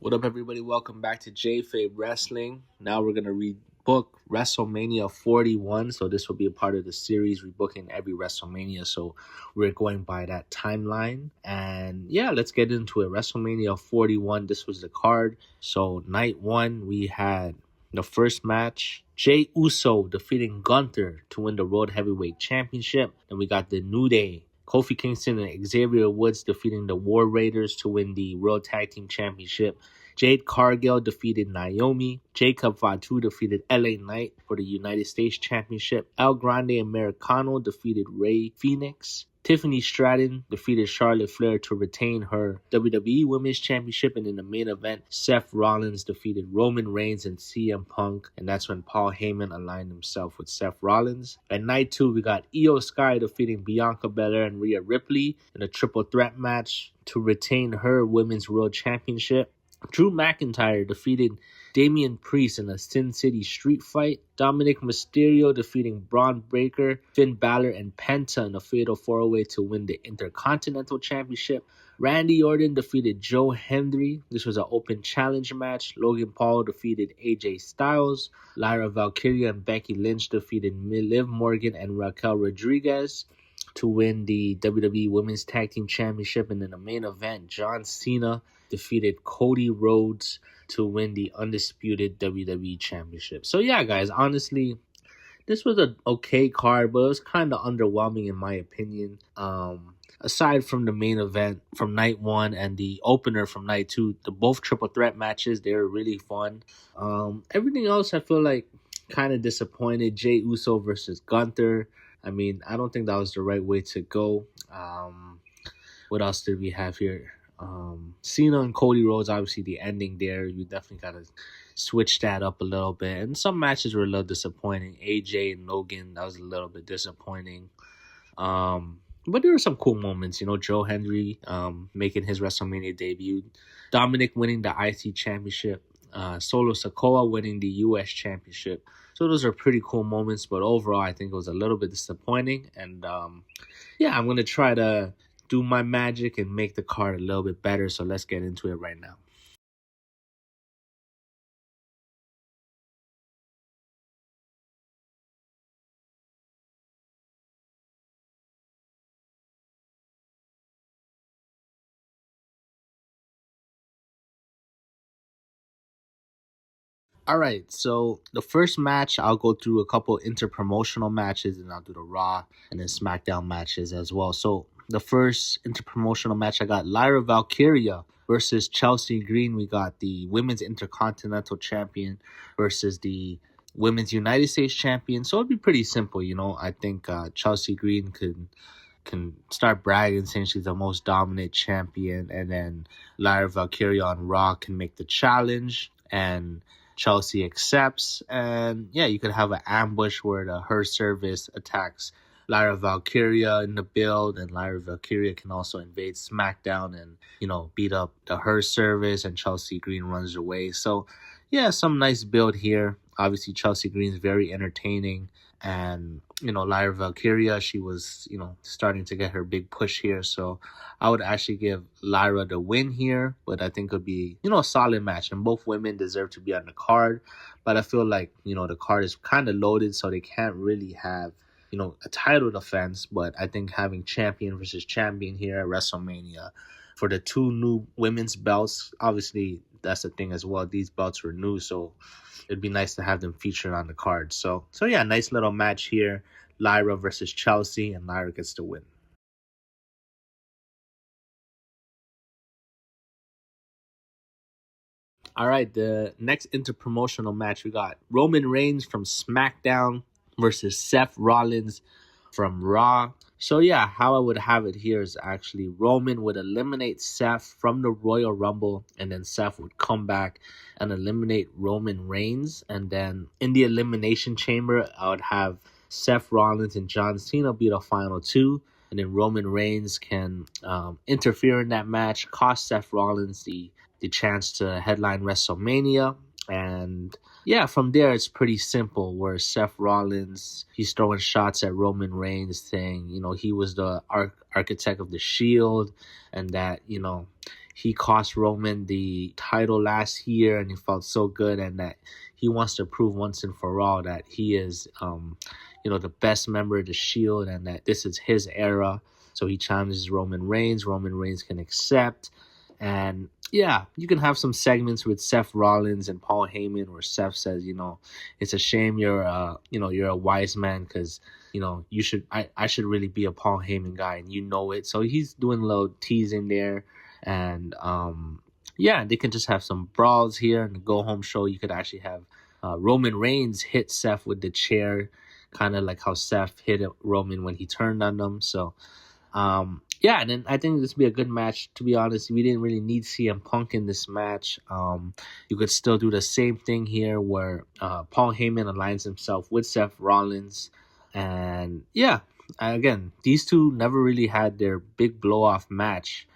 What up, everybody? Welcome back to Jay Fabe Wrestling. Now we're going to rebook WrestleMania 41. So this will be a part of the series, rebooking every WrestleMania. So we're going by that timeline. And yeah, let's get into it. WrestleMania 41, this was the card. So night one, we had the first match, Jey Uso defeating Gunther to win the World Heavyweight Championship. Then we got the New Day, Kofi Kingston and Xavier Woods defeating the War Raiders to win the World Tag Team Championship. Jade Cargill defeated Naomi. Jacob Fatu defeated LA Knight for the United States Championship. El Grande Americano defeated Rey Fenix. Tiffany Stratton defeated Charlotte Flair to retain her WWE Women's Championship. And in the main event, Seth Rollins defeated Roman Reigns and CM Punk. And that's when Paul Heyman aligned himself with Seth Rollins. At night two, we got Io Sky defeating Bianca Belair and Rhea Ripley in a triple threat match to retain her Women's World Championship. Drew McIntyre defeated Damian Priest in a Sin City street fight. Dominic Mysterio defeating Bron Brekker, Finn Balor, and Penta in a fatal 4-way to win the Intercontinental Championship. Randy Orton defeated Joe Hendry. This was an open challenge match. Logan Paul defeated AJ Styles. Lyra Valkyria and Becky Lynch defeated Liv Morgan and Raquel Rodriguez to win the WWE Women's Tag Team Championship. And in the main event, John Cena defeated Cody Rhodes to win the undisputed WWE Championship. So yeah, guys, honestly, this was an okay card, but it was kind of underwhelming in my opinion. Aside from the main event from night one and the opener from night two, the both triple threat matches, they were really fun. Everything else I feel like kind of disappointed. Jey Uso versus Gunther. I mean, I don't think that was the right way to go. What else did we have here? Cena and Cody Rhodes, obviously the ending there, you definitely got to switch that up a little bit. And some matches were a little disappointing. AJ and Logan, that was a little bit disappointing. But there were some cool moments, you know, Joe Hendry making his WrestleMania debut. Dominic winning the IC Championship. Solo Sikoa winning the US Championship. So those are pretty cool moments, but overall I think it was a little bit disappointing. And yeah, I'm going to try to do my magic and make the card a little bit better. So let's get into it right now. All right, so the first match, I'll go through a couple interpromotional matches, and I'll do the Raw and then SmackDown matches as well. So the first interpromotional match, I got Lyra Valkyria versus Chelsea Green. We got the Women's Intercontinental Champion versus the Women's United States Champion. So it'd be pretty simple, you know. I think Chelsea Green can start bragging, saying she's the most dominant champion, and then Lyra Valkyria on Raw can make the challenge, and Chelsea accepts, and yeah, you could have an ambush where the Her Service attacks Lyra Valkyria in the build, and Lyra Valkyria can also invade SmackDown and, you know, beat up the Her Service, and Chelsea Green runs away. So yeah, some nice build here. Obviously, Chelsea Green is very entertaining, and, you know, Lyra Valkyria, she was, you know, starting to get her big push here. So I would actually give Lyra the win here, but I think it would be, you know, a solid match. And both women deserve to be on the card. But I feel like, you know, the card is kind of loaded, so they can't really have, you know, a title defense. But I think having champion versus champion here at WrestleMania for the two new women's belts, obviously that's the thing as well. These belts were new, so it'd be nice to have them featured on the card. So yeah, nice little match here. Lyra versus Chelsea, and Lyra gets the win. All right, the next interpromotional match, we got Roman Reigns from SmackDown versus Seth Rollins from Raw. So yeah, how I would have it here is actually Roman would eliminate Seth from the Royal Rumble, and then Seth would come back and eliminate Roman Reigns. And then in the Elimination Chamber, I would have Seth Rollins and John Cena be the final two. And then Roman Reigns can interfere in that match, cost Seth Rollins the chance to headline WrestleMania. And yeah, from there it's pretty simple, where Seth Rollins, he's throwing shots at Roman Reigns, saying, you know, he was the architect of the Shield, and that, you know, he cost Roman the title last year, and he felt so good, and that he wants to prove once and for all that he is, the best member of the Shield, and that this is his era. So he challenges Roman Reigns. Roman Reigns can accept, and yeah, you can have some segments with Seth Rollins and Paul Heyman where Seth says, it's a shame you're a wise man, because I should really be a Paul Heyman guy, and it. So he's doing a little teasing there, and they can just have some brawls here. In the go home show, you could actually have Roman Reigns hit Seth with the chair, kind of like how Seth hit Roman when he turned on them. So and then I think this would be a good match. To be honest, we didn't really need CM Punk in this match. You could still do the same thing here where Paul Heyman aligns himself with Seth Rollins. And again, these two never really had their big blow-off match.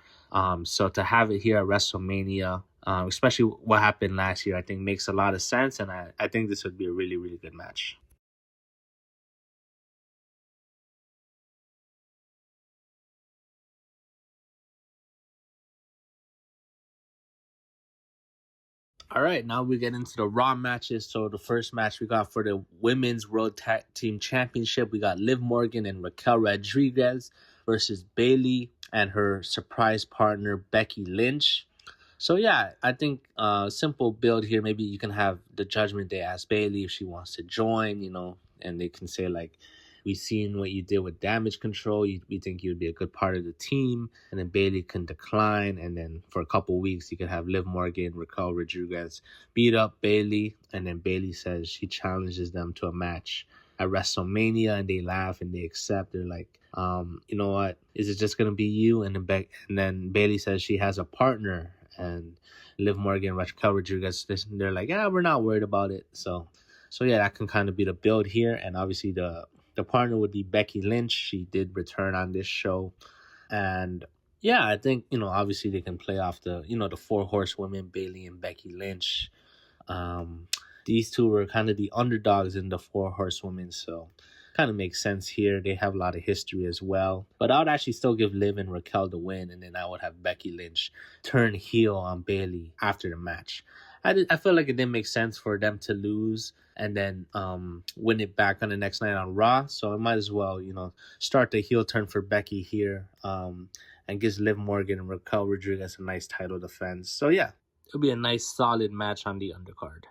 So to have it here at WrestleMania, especially what happened last year, I think makes a lot of sense. And I think this would be a really, really good match. All right, now we get into the Raw matches. So the first match we got for the Women's World Tag Team Championship, we got Liv Morgan and Raquel Rodriguez versus Bayley and her surprise partner Becky Lynch. So I think simple build here. Maybe you can have the Judgment Day ask Bayley if she wants to join, and they can say like, we've seen what you did with Damage Control. We think you'd be a good part of the team. And then Bayley can decline. And then for a couple weeks, you could have Liv Morgan, Raquel Rodriguez beat up Bayley. And then Bayley says she challenges them to a match at WrestleMania. And they laugh and they accept. They're like, you know what? Is it just going to be you? And then Bayley says she has a partner. And Liv Morgan, Raquel Rodriguez, they're like, we're not worried about it. So that can kind of be the build here. And obviously the partner would be Becky Lynch. She did return on this show. And I think, obviously they can play off the four horsewomen, Bayley and Becky Lynch. These two were kind of the underdogs in the four horsewomen. So kind of makes sense here. They have a lot of history as well. But I would actually still give Liv and Raquel the win. And then I would have Becky Lynch turn heel on Bayley after the match. I feel like it didn't make sense for them to lose and then win it back on the next night on Raw. So I might as well, start the heel turn for Becky here and gives Liv Morgan and Raquel Rodriguez a nice title defense. So it'll be a nice solid match on the undercard.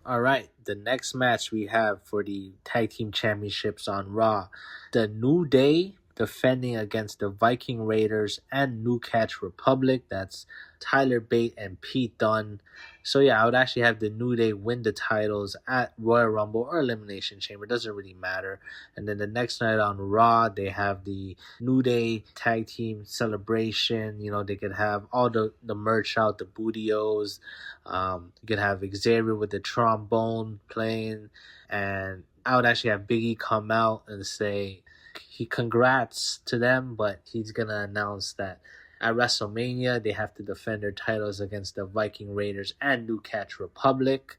All right, the next match we have for the Tag Team Championships on Raw, the New Day defending against the Viking Raiders and New Catch Republic. That's Tyler Bate and Pete Dunne. So I would actually have the New Day win the titles at Royal Rumble or Elimination Chamber. It doesn't really matter. And then the next night on Raw, they have the New Day Tag Team Celebration. They could have all the merch out, the bootios. You could have Xavier with the trombone playing. And I would actually have Big E come out and say he congrats to them, but he's going to announce that at WrestleMania, they have to defend their titles against the Viking Raiders and New Catch Republic.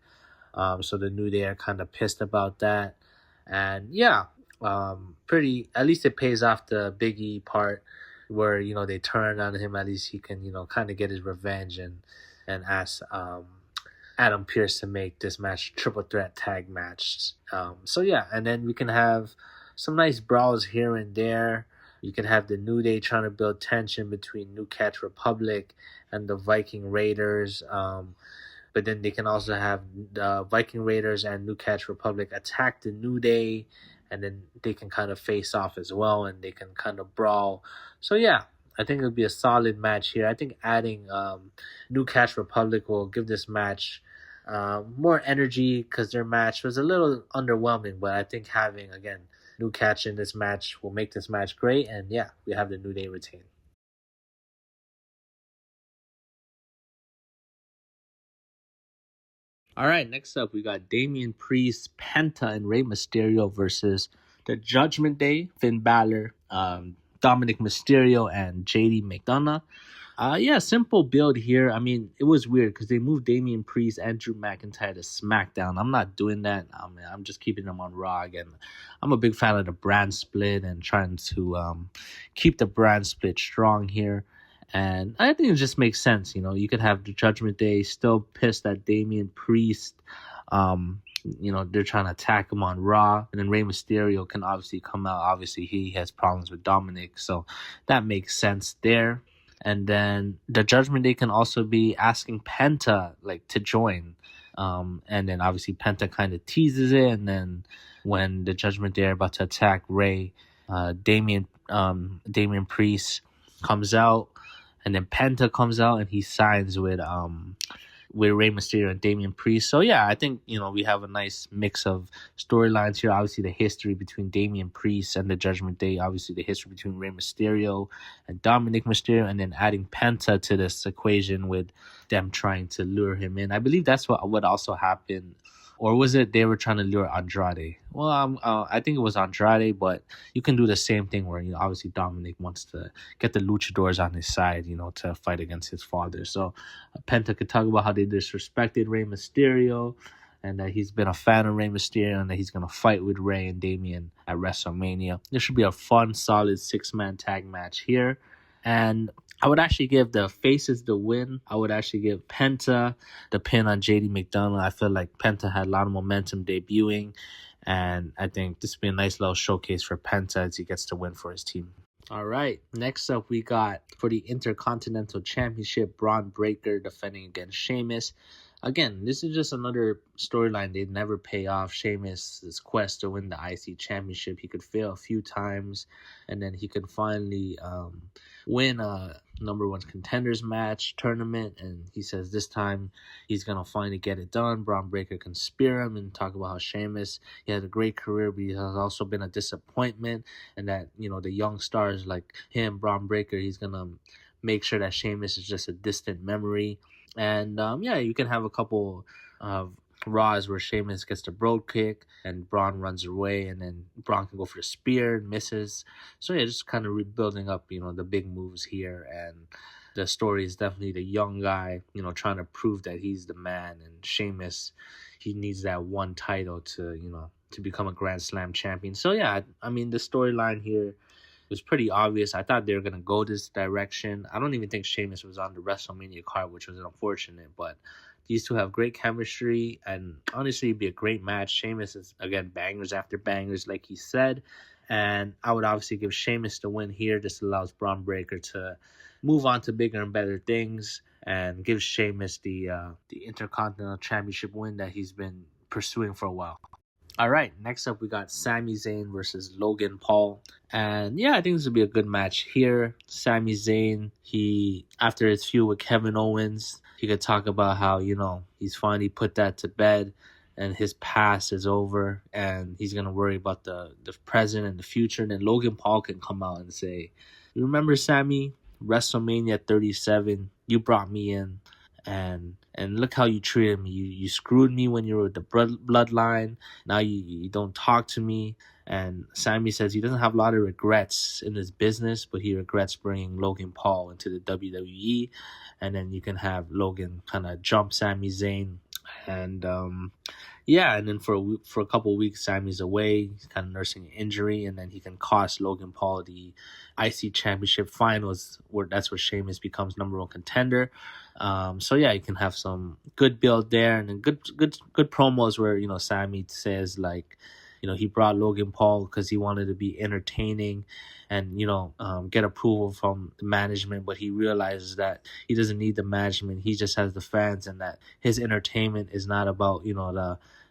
So the New Day are kind of pissed about that. And at least it pays off the Big E part where, they turn on him. At least he can, kind of get his revenge and ask Adam Pearce to make this match triple threat tag match. And then we can have some nice brawls here and there. You can have the New Day trying to build tension between New Catch Republic and the Viking Raiders. But then they can also have the Viking Raiders and New Catch Republic attack the New Day. And then they can kind of face off as well. And they can kind of brawl. So I think it'll be a solid match here. I think adding New Catch Republic will give this match more energy because their match was a little underwhelming. But I think having, again, New Catch in this match will make this match great. And we have the New Day retain. All right, next up, we got Damian Priest, Penta, and Rey Mysterio versus the Judgment Day, Finn Balor, Dominic Mysterio, and JD McDonough. Yeah, simple build here. I mean, it was weird because they moved Damian Priest and Drew McIntyre to SmackDown. I'm not doing that. I'm just keeping them on Raw again. I'm a big fan of the brand split and trying to keep the brand split strong here. And I think it just makes sense. You know, you could have the Judgment Day still pissed at Damian Priest. They're trying to attack him on Raw. And then Rey Mysterio can obviously come out. Obviously, he has problems with Dominic. So that makes sense there. And then the Judgment Day can also be asking Penta to join. And then obviously Penta kind of teases it. And then when the Judgment Day are about to attack Rey, Damian Priest comes out. And then Penta comes out and he signs with Rey Mysterio and Damian Priest. So yeah, I think we have a nice mix of storylines here. Obviously, the history between Damian Priest and the Judgment Day. Obviously, the history between Rey Mysterio and Dominic Mysterio, and then adding Penta to this equation with them trying to lure him in. I believe that's what also happened. Or was it they were trying to lure Andrade? Well, I think it was Andrade, but you can do the same thing where obviously Dominic wants to get the luchadors on his side, to fight against his father. So Penta could talk about how they disrespected Rey Mysterio, and that he's been a fan of Rey Mysterio, and that he's gonna fight with Rey and Damian at WrestleMania. This should be a fun, solid 6-man tag match here, and I would actually give the faces the win. I would actually give Penta the pin on JD McDonald. I feel like Penta had a lot of momentum debuting, and I think this would be a nice little showcase for Penta as he gets to win for his team. All right, next up we got for the Intercontinental Championship, Bron Brekker defending against Sheamus. Again, this is just another storyline they'd never pay off. Sheamus' quest to win the IC Championship. He could fail a few times, and then he could finally win a number one contenders match tournament, and he says this time he's gonna finally get it done. Bron Brekker can spear him and talk about how Sheamus, he had a great career, but he has also been a disappointment, and that the young stars like him, Bron Brekker, he's gonna make sure that Sheamus is just a distant memory. And you can have a couple of Raws where Sheamus gets the broad kick and Braun runs away, and then Braun can go for the spear and misses. So yeah, just kind of rebuilding up, the big moves here. And the story is definitely the young guy, trying to prove that he's the man. And Sheamus, he needs that one title to become a Grand Slam champion. So yeah, I mean, the storyline here was pretty obvious. I thought they were going to go this direction. I don't even think Sheamus was on the WrestleMania card, which was unfortunate, but these two have great chemistry, and honestly, it'd be a great match. Sheamus is, again, bangers after bangers, like he said, and I would obviously give Sheamus the win here. This allows Bron Brekker to move on to bigger and better things and gives Sheamus the Intercontinental Championship win that he's been pursuing for a while. All right, next up we got Sami Zayn versus Logan Paul. And yeah, I think this would be a good match here. Sami Zayn, after his feud with Kevin Owens, he could talk about how, he's finally put that to bed and his past is over and he's going to worry about the present and the future. And then Logan Paul can come out and say, you remember, Sami, WrestleMania 37, you brought me in. And look how you treated me. You screwed me when you were with the bloodline. Now you don't talk to me. And Sami says he doesn't have a lot of regrets in his business, but he regrets bringing Logan Paul into the WWE. And then you can have Logan kind of jump Sami Zayn. And and then for a couple of weeks, Sami's away. He's kind of nursing an injury. And then he can cost Logan Paul the IC Championship Finals, that's where Sheamus becomes number one contender. You can have some good build there, and then good promos where Sami says he brought Logan Paul because he wanted to be entertaining and get approval from the management, but he realizes that he doesn't need the management. He just has the fans, and that his entertainment is not about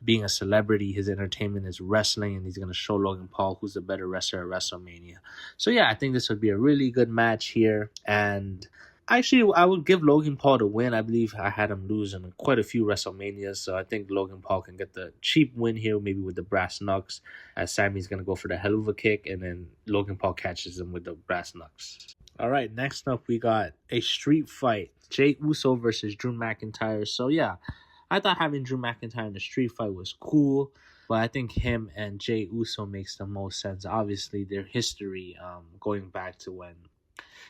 being a celebrity. His entertainment is wrestling, and he's going to show Logan Paul who's the better wrestler at WrestleMania. So yeah, I think this would be a really good match here. And actually, I would give Logan Paul the win. I believe I had him lose in quite a few WrestleManias, so I think Logan Paul can get the cheap win here, maybe with the brass knucks, as Sami's going to go for the Helluva Kick, and then Logan Paul catches him with the brass knucks. All right, next up we got a street fight. Jey Uso versus Drew McIntyre. So yeah, I thought having Drew McIntyre in the street fight was cool, but I think him and Jey Uso makes the most sense. Obviously, their history going back to when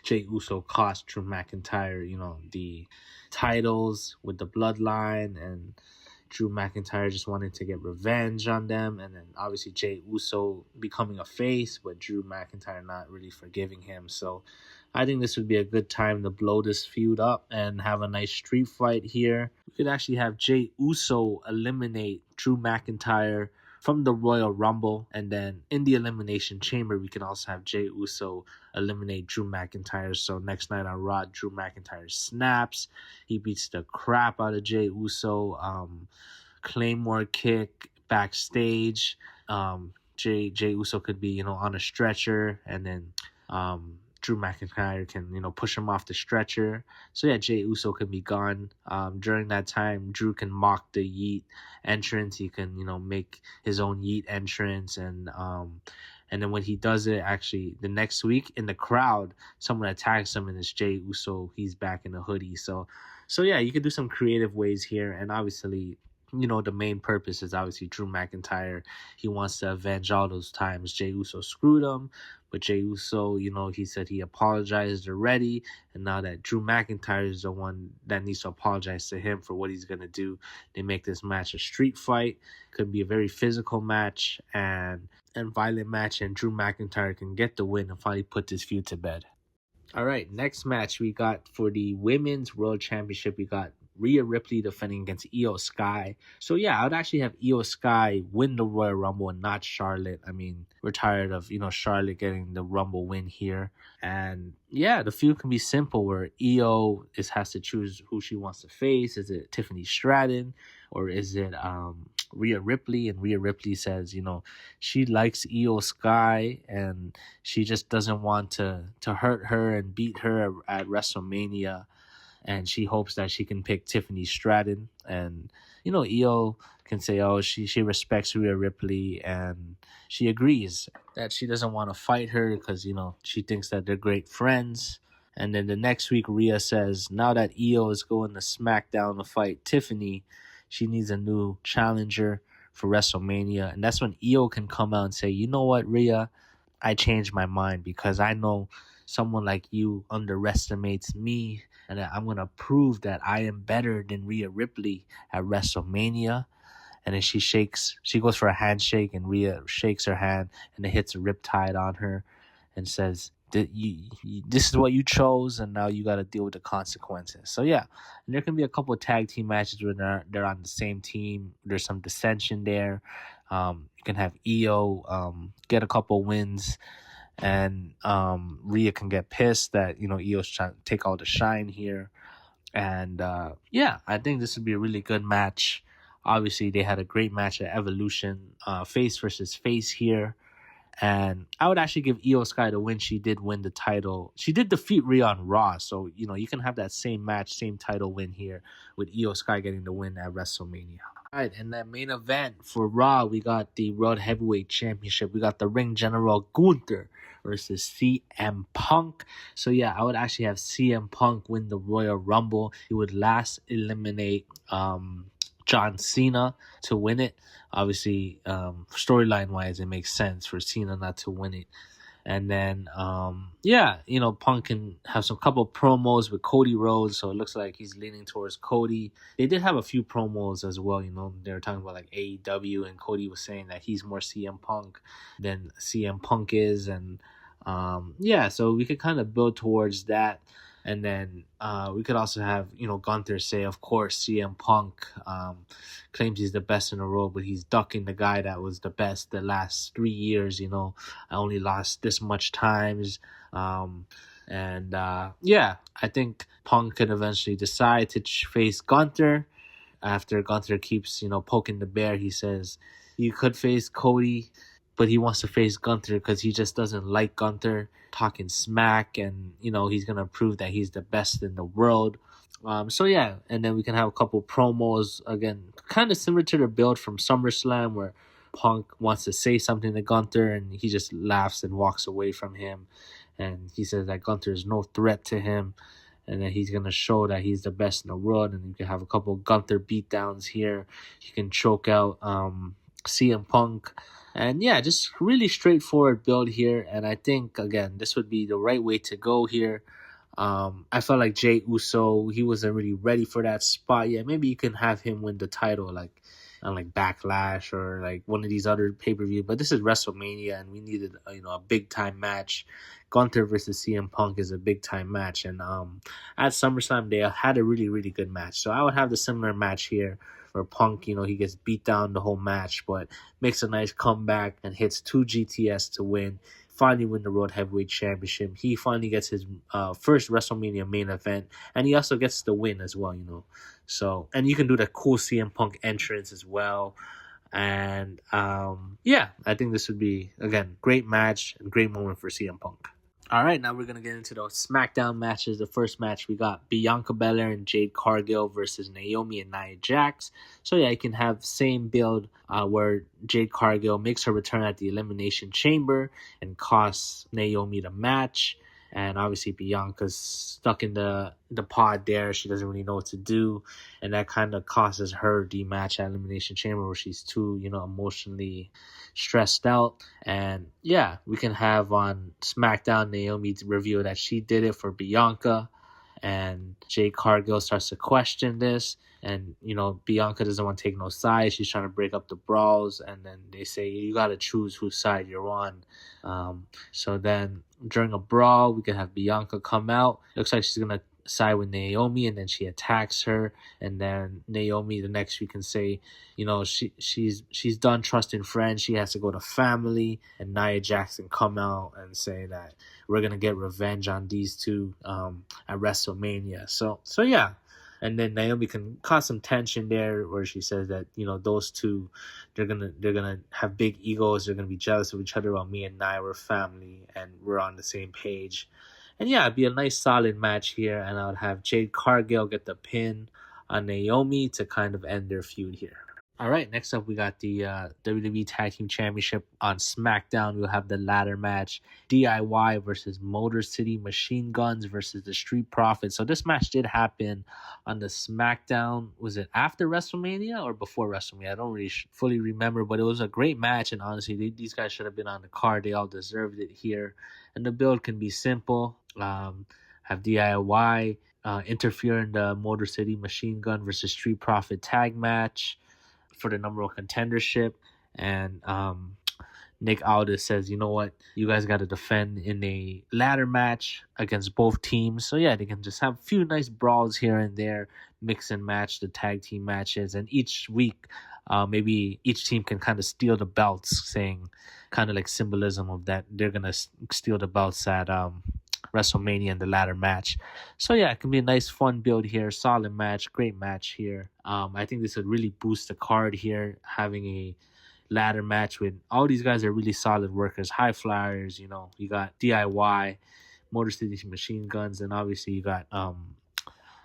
Jey Uso cost Drew McIntyre, the titles with the bloodline, and Drew McIntyre just wanting to get revenge on them, and then obviously Jey Uso becoming a face, but Drew McIntyre not really forgiving him. So I think this would be a good time to blow this feud up and have a nice street fight here. We could actually have Jey Uso eliminate Drew McIntyre from the Royal Rumble, and then in the Elimination Chamber, we can also have Jey Uso eliminate Drew McIntyre. So next night on Raw, Drew McIntyre snaps. He beats the crap out of Jey Uso. Claymore kick backstage. Jey Uso could be, on a stretcher, and then Drew McIntyre can, push him off the stretcher. So yeah, Jey Uso can be gone. During that time, Drew can mock the Yeet entrance. He can, make his own Yeet entrance, and then when he does it, actually the next week in the crowd, someone attacks him, and it's Jey Uso. He's back in the hoodie. So yeah, you can do some creative ways here, and obviously, the main purpose is obviously Drew McIntyre. He wants to avenge all those times Jey Uso screwed him. But Jey Uso, he said he apologized already. And now that Drew McIntyre is the one that needs to apologize to him for what he's going to do, they make this match a street fight. Could be a very physical match and violent match. And Drew McIntyre can get the win and finally put this feud to bed. All right, next match we got for the Women's World Championship. We got Rhea Ripley defending against Io Sky. So yeah, I would actually have Io Sky win the Royal Rumble and not Charlotte. I mean, we're tired of, Charlotte getting the Rumble win here. And yeah, the feud can be simple where Io has to choose who she wants to face. Is it Tiffany Stratton or is it Rhea Ripley? And Rhea Ripley says, she likes Io Sky and she just doesn't want to hurt her and beat her at WrestleMania. And she hopes that she can pick Tiffany Stratton. And, Io can say, oh, she respects Rhea Ripley. And she agrees that she doesn't want to fight her because, she thinks that they're great friends. And then the next week, Rhea says, now that Io is going to SmackDown to fight Tiffany, she needs a new challenger for WrestleMania. And that's when Io can come out and say, you know what, Rhea, I changed my mind because I know someone like you underestimates me, and I'm going to prove that I am better than Rhea Ripley at WrestleMania. And then she goes for a handshake, and Rhea shakes her hand, and it hits a riptide on her and says, this is what you chose, and now you got to deal with the consequences. So yeah, and there can be a couple of tag team matches where they're on the same team. There's some dissension there. You can have Io get a couple wins, and Rhea can get pissed that Io's trying to take all the shine here. And yeah, I think this would be a really good match. Obviously, they had a great match at Evolution, face versus face here. And I would actually give Io Sky the win. She did win the title. She did defeat Rhea on Raw. So, you can have that same match, same title win here with Io Sky getting the win at WrestleMania. All right, and that main event for Raw, we got the World Heavyweight Championship. We got the Ring General Gunther versus CM Punk. So, yeah, I would actually have CM Punk win the Royal Rumble. He would last eliminate John Cena to win it. Obviously, storyline wise, it makes sense for Cena not to win it. And then, Punk can have some couple promos with Cody Rhodes, so it looks like he's leaning towards Cody. They did have a few promos as well, they were talking about like AEW, and Cody was saying that he's more CM Punk than CM Punk is. And so we could kind of build towards that. And then we could also have, Gunther say, of course, CM Punk claims he's the best in the world, but he's ducking the guy that was the best the last 3 years. I only lost this much times. I think Punk could eventually decide to face Gunther. After Gunther keeps, poking the bear, he says you could face Cody, but he wants to face Gunther because he just doesn't like Gunther talking smack, and he's gonna prove that he's the best in the world. And then we can have a couple promos again, kind of similar to the build from SummerSlam, where Punk wants to say something to Gunther and he just laughs and walks away from him, and he says that Gunther is no threat to him, and then he's gonna show that he's the best in the world. And you can have a couple Gunther beatdowns here. He can choke out CM Punk. And yeah, just really straightforward build here. And I think, again, this would be the right way to go here. I felt like Jey Uso, he wasn't really ready for that spot yet. Maybe you can have him win the title like on like Backlash or like one of these other pay-per-view. But this is WrestleMania, and we needed a big time match. Gunther versus CM Punk is a big time match, and at SummerSlam they had a really really good match. So I would have the similar match here where Punk, he gets beat down the whole match, but makes a nice comeback and hits 2 GTS to win. Finally win the World Heavyweight Championship. He finally gets his first WrestleMania main event, and he also gets the win as well, So, and you can do the cool CM Punk entrance as well. And yeah, I think this would be, again, great match and great moment for CM Punk. All right, now we're going to get into those SmackDown matches. The first match, we got Bianca Belair and Jade Cargill versus Naomi and Nia Jax. So yeah, you can have same build where Jade Cargill makes her return at the Elimination Chamber and costs Naomi the match. And obviously Bianca's stuck in the pod there. She doesn't really know what to do. And that kind of causes her the match at Elimination Chamber where she's too, emotionally stressed out. And yeah, we can have on SmackDown Naomi to reveal that she did it for Bianca. And Jade Cargill starts to question this. And, Bianca doesn't want to take no sides. She's trying to break up the brawls. And then they say, you got to choose whose side you're on. So then during a brawl, we can have Bianca come out. Looks like she's going to side with Naomi, and then she attacks her. And then Naomi, the next we can say, she's done trusting friends. She has to go to family. And Nia Jackson come out and say that we're going to get revenge on these two at WrestleMania. So yeah. And then Naomi can cause some tension there where she says that, those two, they're gonna have big egos. They're going to be jealous of each other while me and Nia were family and we're on the same page. And yeah, it'd be a nice solid match here. And I would have Jade Cargill get the pin on Naomi to kind of end their feud here. All right, next up we got the WWE Tag Team Championship on SmackDown. We'll have the ladder match, DIY versus Motor City Machine Guns versus the Street Profits. So this match did happen on the SmackDown. Was it after WrestleMania or before WrestleMania? I don't really fully remember, but it was a great match. And honestly, these guys should have been on the card. They all deserved it here. And the build can be simple. Have DIY interfere in the Motor City Machine Gun versus Street Profit tag match for the number one contendership. And Nick Aldis says, you know what, you guys got to defend in a ladder match against both teams. So yeah, they can just have a few nice brawls here and there, mix and match the tag team matches. And each week, maybe each team can kind of steal the belts, saying kind of like symbolism of that they're going to steal the belts at WrestleMania in the ladder match. So yeah, it can be a nice fun build here, solid match, great match here. I think this would really boost the card here, having a ladder match with all these guys are really solid workers, high flyers. You got DIY, Motor City Machine Guns, and obviously you got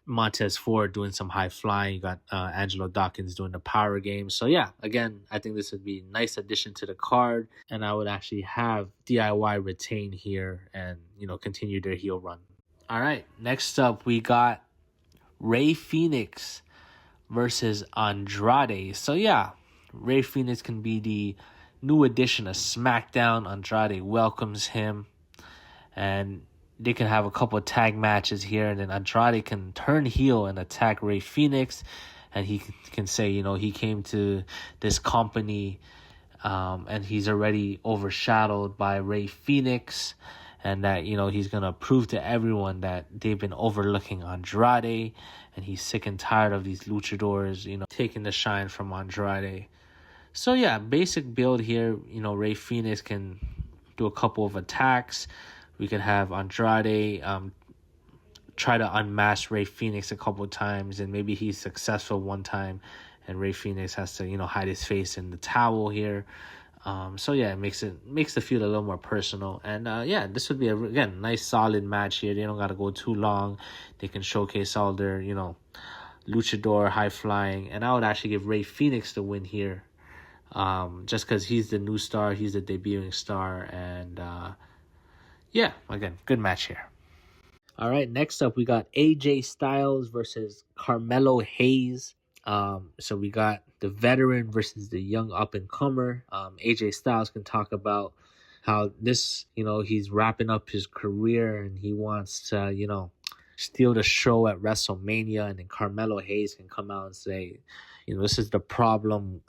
Montez Ford doing some high flying. You got Angelo Dawkins doing the power game. So yeah, again, I think this would be a nice addition to the card, and I would actually have DIY retain here and continue their heel run. All right, next up we got Rey Fenix versus Andrade. So yeah, Rey Fenix can be the new addition of SmackDown. Andrade welcomes him, and they can have a couple of tag matches here, and then Andrade can turn heel and attack Rey Fenix, and he can say, he came to this company and he's already overshadowed by Rey Fenix, and that, he's going to prove to everyone that they've been overlooking Andrade, and he's sick and tired of these luchadors, taking the shine from Andrade. So yeah, basic build here, Rey Fenix can do a couple of attacks. We could have Andrade try to unmask Rey Fenix a couple of times, and maybe he's successful one time, and Rey Fenix has to, hide his face in the towel here. So yeah, it makes the feud a little more personal. And yeah, this would be again nice solid match here. They don't gotta go too long. They can showcase all their luchador high flying, and I would actually give Rey Fenix the win here, just because he's the new star, he's the debuting star, and yeah, again, good match here. All right, next up we got AJ Styles versus Carmelo Hayes. So we got the veteran versus the young up-and-comer. AJ Styles can talk about how this, he's wrapping up his career and he wants to, steal the show at WrestleMania. And then Carmelo Hayes can come out and say, this is the problem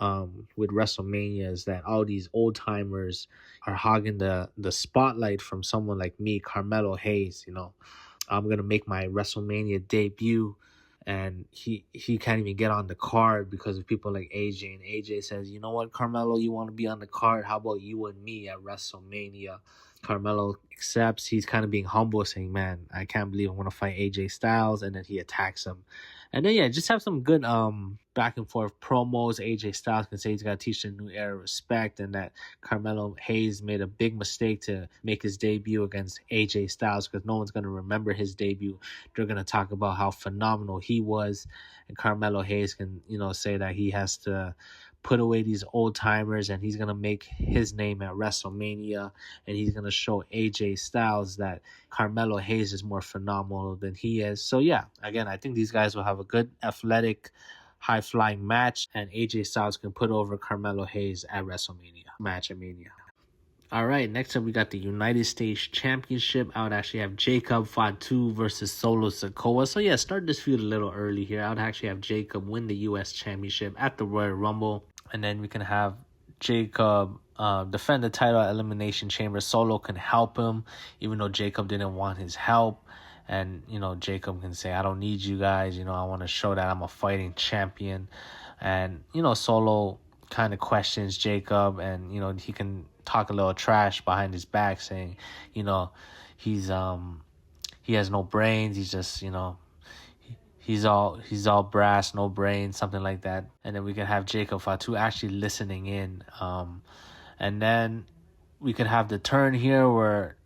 with WrestleMania, is that all these old timers are hogging the spotlight from someone like me, Carmelo Hayes. I'm gonna make my WrestleMania debut, and he can't even get on the card because of people like AJ. And AJ says, you know what, Carmelo, you want to be on the card? How about you and me at WrestleMania? Carmelo accepts. He's kind of being humble, saying, man, I can't believe I'm going to fight AJ Styles. And then he attacks him. And then, just have some good back and forth promos. AJ Styles can say he's got to teach a new era of respect, and that Carmelo Hayes made a big mistake to make his debut against AJ Styles because no one's going to remember his debut. They're going to talk about how phenomenal he was. And Carmelo Hayes can, say that he has to put away these old timers and he's going to make his name at WrestleMania, and he's going to show AJ Styles that Carmelo Hayes is more phenomenal than he is. So again, I think these guys will have a good athletic, high-flying match, and AJ Styles can put over Carmelo Hayes at WrestleMania, match at Mania. All right, next up we got the United States Championship. I would actually have Jacob Fatu versus Solo Sikoa. So start this feud a little early here. I would actually have Jacob win the U.S. Championship at the Royal Rumble. And then we can have Jacob defend the title at Elimination Chamber. Solo can help him, even though Jacob didn't want his help. And, Jacob can say, I don't need you guys. I want to show that I'm a fighting champion. And, Solo kind of questions Jacob, and, he can talk a little trash behind his back, saying, he's he has no brains. He's just, he's all brass, no brains, something like that. And then we can have Jacob Fatu actually listening in. And then we could have the turn here where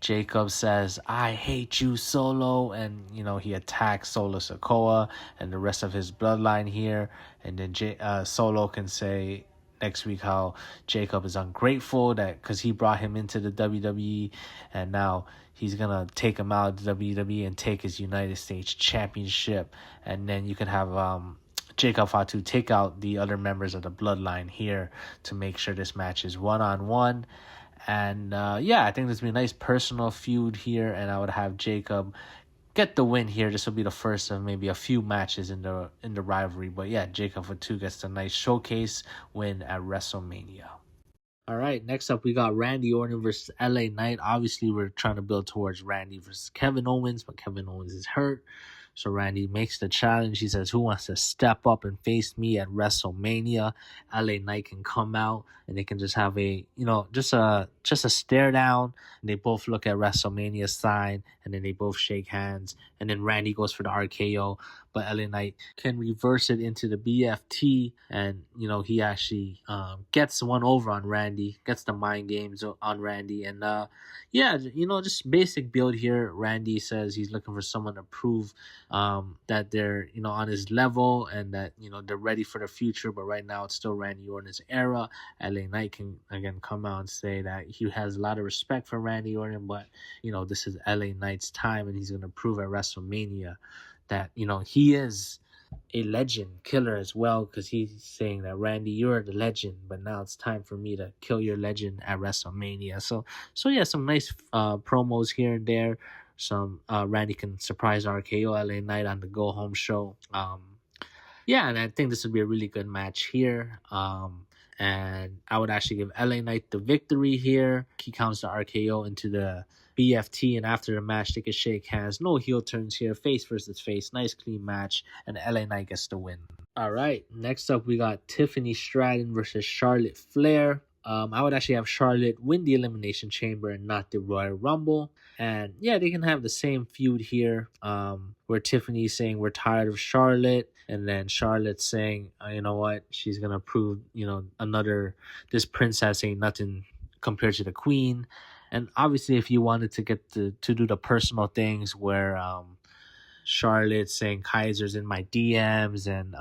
Jacob says, I hate you, Solo. And, he attacks Solo Sikoa and the rest of his bloodline here. And then Solo can say next week how Jacob is ungrateful because he brought him into the WWE, and now he's going to take him out of the WWE and take his United States Championship. And then you can have Jacob Fatu take out the other members of the bloodline here to make sure this match is one-on-one. And I think this will be a nice personal feud here, and I would have Jacob get the win here. This will be the first of maybe a few matches in the rivalry. But Jacob Fatu gets a nice showcase win at WrestleMania. All right, next up we got Randy Orton versus LA Knight. Obviously, we're trying to build towards Randy versus Kevin Owens, but Kevin Owens is hurt. So Randy makes the challenge. He says, who wants to step up and face me at WrestleMania? LA Knight can come out and they can just have a, just a stare down. And they both look at WrestleMania sign, and then they both shake hands. And then Randy goes for the RKO, but LA Knight can reverse it into the BFT. And, he actually gets one over on Randy, gets the mind games on Randy. And, just basic build here. Randy says he's looking for someone to prove that they're, on his level, and that, they're ready for the future. But right now it's still Randy Orton's era. LA Knight can, again, come out and say that he has a lot of respect for Randy Orton, but, this is LA Knight's time, and he's going to prove at WrestleMania that, he is a legend killer as well, because he's saying that, Randy, you're the legend, but now it's time for me to kill your legend at WrestleMania. So some nice promos here and there. Some Randy can surprise RKO LA Knight on the go home show. And I think this would be a really good match here. And I would actually give LA Knight the victory here. He counts the RKO into the BFT, and after the match they can shake hands. No heel turns here, face versus face. Nice clean match, and LA Knight gets the win. All right, next up we got Tiffany Stratton versus Charlotte Flair. I would actually have Charlotte win the Elimination Chamber and not the Royal Rumble. And they can have the same feud here, where Tiffany's saying we're tired of Charlotte, and then Charlotte's saying, you know what, she's going to prove, this princess ain't nothing compared to the queen. And obviously, if you wanted to get to do the personal things where Charlotte's saying Kaiser's in my DMs, and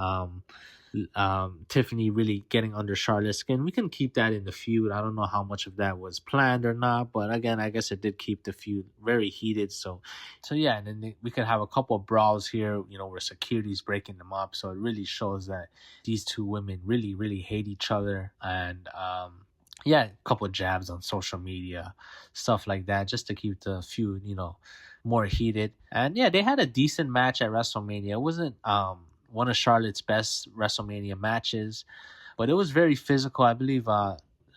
Tiffany really getting under Charlotte's skin. We can keep that in the feud. I don't know how much of that was planned or not, but again, I guess it did keep the feud very heated. So yeah, and then we could have a couple of brawls here, where security's breaking them up. So it really shows that these two women really, really hate each other. And yeah, a couple of jabs on social media, stuff like that, just to keep the feud, more heated. And yeah, they had a decent match at WrestleMania. It wasn't one of Charlotte's best WrestleMania matches, but it was very physical. I believe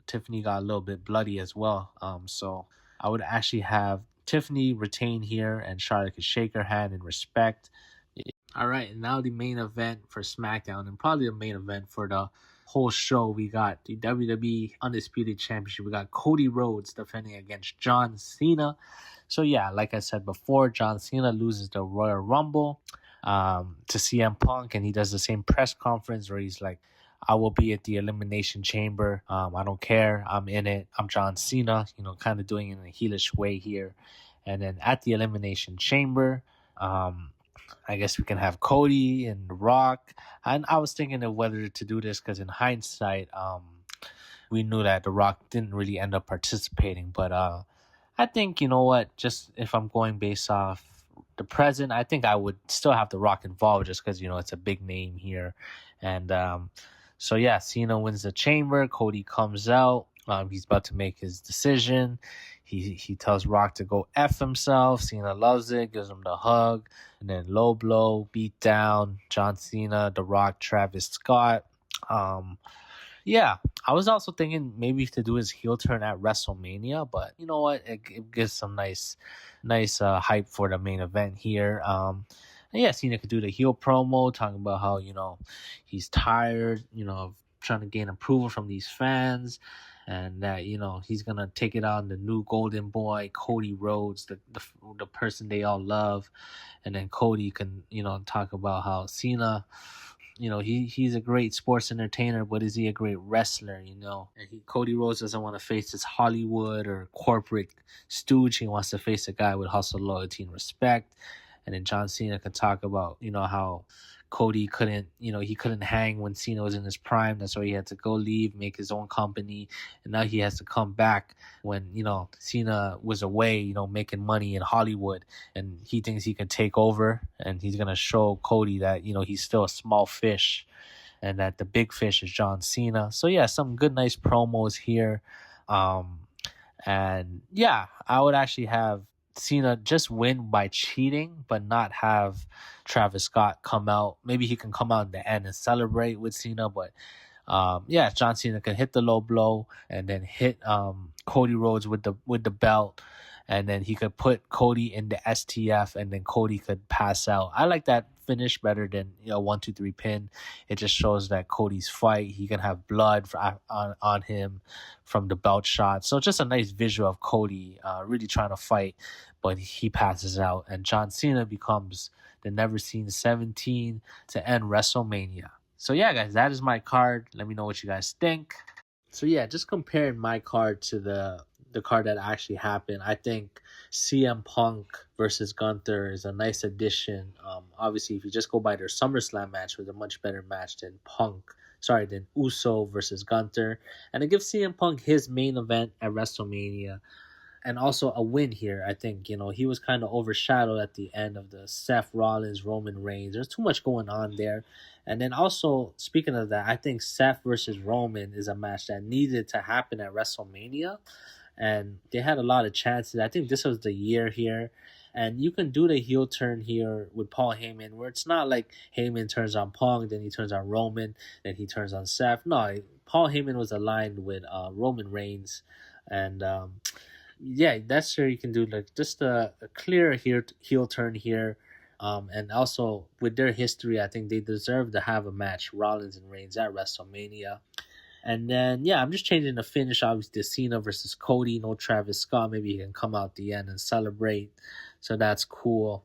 Tiffany got a little bit bloody as well. So I would actually have Tiffany retain here, and Charlotte could shake her hand in respect. All right, and now the main event for SmackDown, and probably the main event for the whole show. We got the WWE Undisputed Championship. We got Cody Rhodes defending against John Cena. So yeah, like I said before, John Cena loses the Royal Rumble to CM Punk, and he does the same press conference where he's like, I will be at the Elimination Chamber. I don't care. I'm in it. I'm John Cena, kind of doing it in a heelish way here. And then at the Elimination Chamber, I guess we can have Cody and The Rock. And I was thinking of whether to do this because in hindsight, we knew that The Rock didn't really end up participating. But I think, just if I'm going based off the present, I think I would still have The Rock involved just because, it's a big name here. And so, yeah, Cena wins the chamber. Cody comes out. He's about to make his decision. He tells Rock to go F himself. Cena loves it, gives him the hug. And then low blow, beat down, John Cena, The Rock, Travis Scott. Yeah, I was also thinking maybe to do his heel turn at WrestleMania, but you know what? It gives some nice hype for the main event here. And yeah, Cena could do the heel promo, talking about how, he's tired, of trying to gain approval from these fans. And that, he's going to take it on the new golden boy, Cody Rhodes, the person they all love. And then Cody can, talk about how Cena, he's a great sports entertainer, but is he a great wrestler, And Cody Rhodes doesn't want to face this Hollywood or corporate stooge. He wants to face a guy with hustle, loyalty, and respect. And then John Cena can talk about, how Cody couldn't, he couldn't hang when Cena was in his prime. That's why he had to go leave, make his own company. And now he has to come back when, Cena was away, making money in Hollywood. And he thinks he can take over. And he's going to show Cody that, he's still a small fish. And that the big fish is John Cena. So, yeah, some good, nice promos here. And, yeah, I would actually have Cena just win by cheating, but not have Travis Scott come out. Maybe he can come out in the end and celebrate with Cena, but yeah, John Cena can hit the low blow and then hit Cody Rhodes with the belt, and then he could put Cody in the STF, and then Cody could pass out. I like that finish better than 1-2-3 pin. It just shows that Cody's fight. He can have blood on him from the belt shot. So just a nice visual of Cody really trying to fight, but he passes out, and John Cena becomes the never seen 17 to end WrestleMania. So yeah, guys, that is my card. Let me know what you guys think. So yeah, just comparing my card to the card that actually happened, I think CM Punk versus Gunther is a nice addition. Obviously, if you just go by their SummerSlam match, was a much better match than Uso versus Gunther. And it gives CM Punk his main event at WrestleMania. And also a win here. I think, he was kind of overshadowed at the end of the Seth Rollins, Roman Reigns. There's too much going on there. And then also, speaking of that, I think Seth versus Roman is a match that needed to happen at WrestleMania. And they had a lot of chances. I think this was the year here. And you can do the heel turn here with Paul Heyman, where it's not like Heyman turns on Punk, then he turns on Roman, then he turns on Seth. No, Paul Heyman was aligned with Roman Reigns. And yeah, that's where you can do like just a clear heel turn here. And also with their history, I think they deserve to have a match, Rollins and Reigns at WrestleMania. And then, yeah, I'm just changing the finish, obviously, to Cena versus Cody. No Travis Scott. Maybe he can come out the end and celebrate. So that's cool.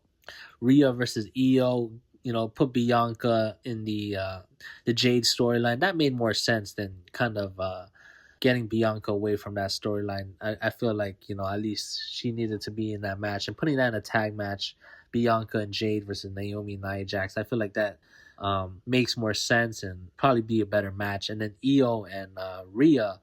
Rhea versus Io. Put Bianca in the Jade storyline. That made more sense than kind of getting Bianca away from that storyline. I feel like, at least she needed to be in that match. And putting that in a tag match, Bianca and Jade versus Naomi and Nia Jax, I feel like that makes more sense and probably be a better match. And then Io and Rhea,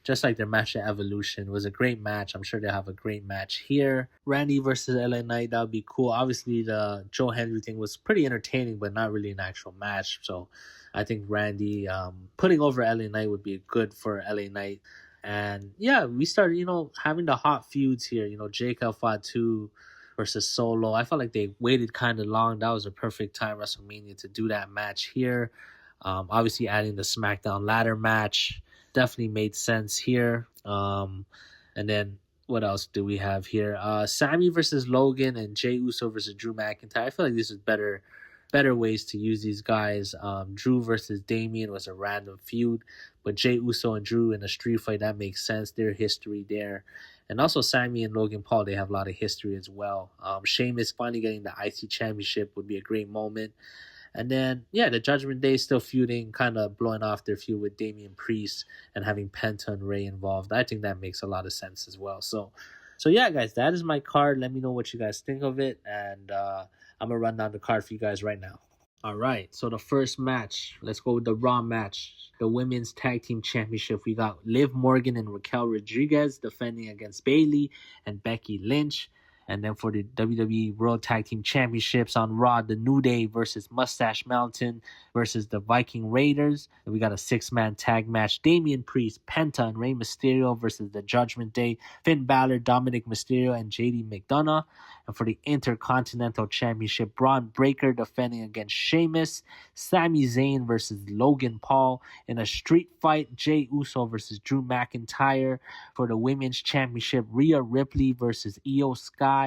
just like their match at Evolution, was a great match. I'm sure they'll have a great match here. Randy versus LA Knight, that would be cool. Obviously, the Joe Hendry thing was pretty entertaining, but not really an actual match. So I think Randy putting over LA Knight would be good for LA Knight. And yeah, we started, having the hot feuds here. Jacob Fatu versus Solo. I felt like they waited kind of long. That was a perfect time, WrestleMania, to do that match here. Obviously, adding the SmackDown ladder match definitely made sense here. And then what else do we have here? Sami versus Logan and Jey Uso versus Drew McIntyre. I feel like this is better ways to use these guys. Drew versus Damian was a random feud, but Jey Uso and Drew in a street fight, that makes sense. Their history there. And also Sami and Logan Paul, they have a lot of history as well. Sheamus finally getting the IC Championship would be a great moment. And then, yeah, the Judgment Day still feuding, kind of blowing off their feud with Damian Priest and having Penta and Rey involved. I think that makes a lot of sense as well. So yeah, guys, that is my card. Let me know what you guys think of it. And I'm going to run down the card for you guys right now. All right, so the first match, let's go with the Raw match. The Women's Tag Team Championship. We got Liv Morgan and Raquel Rodriguez defending against Bayley and Becky Lynch. And then for the WWE World Tag Team Championships on Raw, the New Day versus Mustache Mountain versus the Viking Raiders. And we got a 6-man tag match. Damian Priest, Penta, and Rey Mysterio versus the Judgment Day. Finn Balor, Dominic Mysterio, and JD McDonough. And for the Intercontinental Championship, Bron Brekker defending against Sheamus. Sami Zayn versus Logan Paul. In a street fight, Jey Uso versus Drew McIntyre. For the Women's Championship, Rhea Ripley versus Io Sky.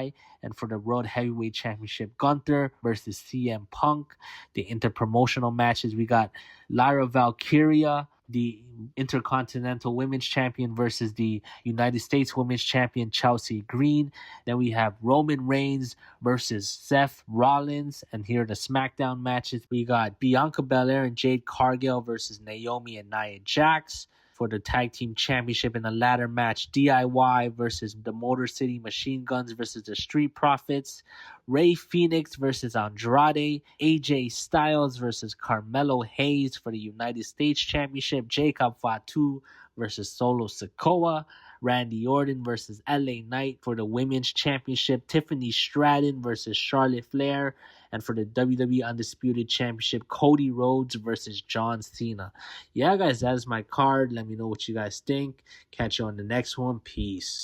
And for the World Heavyweight Championship, Gunther versus CM Punk. The interpromotional matches, we got Lyra Valkyria, the Intercontinental Women's Champion, versus the United States Women's Champion, Chelsea Green. Then we have Roman Reigns versus Seth Rollins. And here are the SmackDown matches. We got Bianca Belair and Jade Cargill versus Naomi and Nia Jax. For the Tag Team Championship in the ladder match, DIY versus the Motor City Machine Guns versus the Street Profits. Rey Fenix versus Andrade. AJ Styles versus Carmelo Hayes for the United States Championship. Jacob Fatu versus Solo Sikoa. Randy Orton versus LA Knight for the Women's Championship. Tiffany Stratton versus Charlotte Flair. And for the WWE Undisputed Championship, Cody Rhodes versus John Cena. Yeah, guys, that is my card. Let me know what you guys think. Catch you on the next one. Peace.